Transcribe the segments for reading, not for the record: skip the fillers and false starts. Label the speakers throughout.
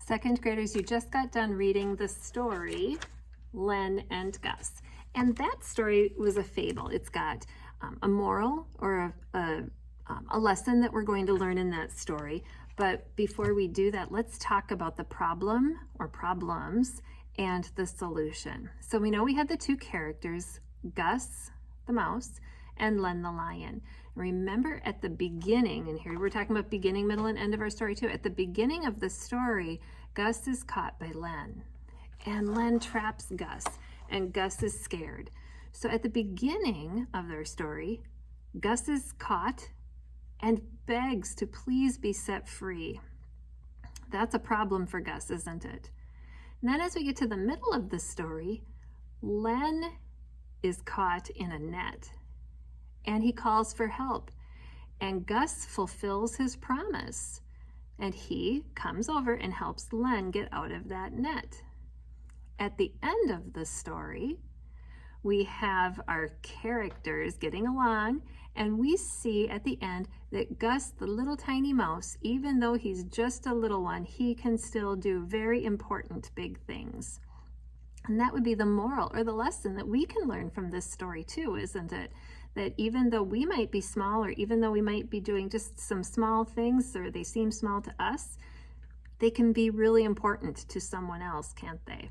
Speaker 1: Second graders, you just got done reading the story, Len and Gus. And that story was a fable. It's got a moral or a lesson that we're going to learn in that story. But before we do that, let's talk about the problem or problems and the solution. So we know we had the two characters, Gus the mouse and Len the lion. Remember at the beginning, and here we're talking about beginning, middle, and end of our story too. At the beginning of the story, Gus is caught by Len, and Len traps Gus, and Gus is scared. So at the beginning of their story, Gus is caught and begs to please be set free. That's a problem for Gus, isn't it? And then as we get to the middle of the story, Len is caught in a net, and he calls for help. And Gus fulfills his promise, and he comes over and helps Len get out of that net. At the end of the story, we have our characters getting along, and we see at the end that Gus, the little tiny mouse, even though he's just a little one, he can still do very important big things. And that would be the moral or the lesson that we can learn from this story too, isn't it? That even though we might be small, or even though we might be doing just some small things, or they seem small to us, they can be really important to someone else, can't they?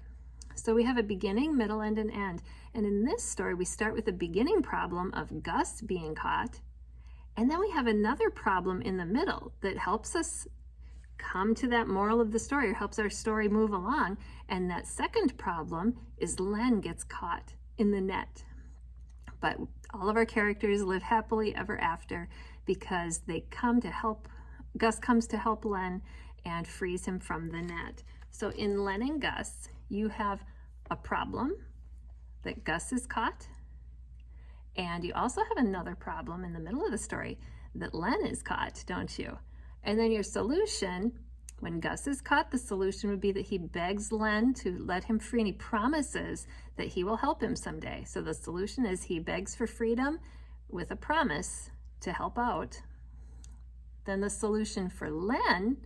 Speaker 1: So we have a beginning, middle, and an end. And in this story, we start with the beginning problem of Gus being caught. And then we have another problem in the middle that helps us come to that moral of the story, or helps our story move along. And that second problem is Len gets caught in the net. But all of our characters live happily ever after because they come to help, Gus comes to help Len and frees him from the net. So in Len and Gus, you have a problem that Gus is caught, and you also have another problem in the middle of the story that Len is caught, don't you? And then your solution, when Gus is caught, the solution would be that he begs Len to let him free, and he promises that he will help him someday. So the solution is he begs for freedom with a promise to help out. Then the solution for Len,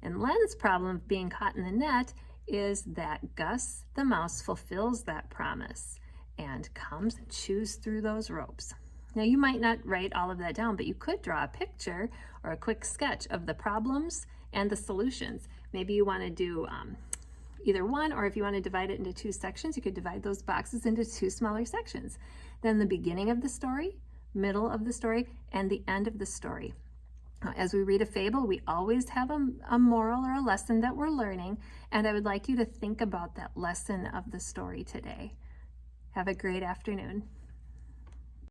Speaker 1: and Len's problem of being caught in the net, is that Gus the mouse fulfills that promise and comes and chews through those ropes. Now you might not write all of that down, but you could draw a picture or a quick sketch of the problems and the solutions. Maybe you want to do either one, or if you want to divide it into two sections, you could divide those boxes into two smaller sections. Then the beginning of the story, middle of the story, and the end of the story. As we read a fable, we always have a moral or a lesson that we're learning, and I would like you to think about that lesson of the story today. Have a great afternoon.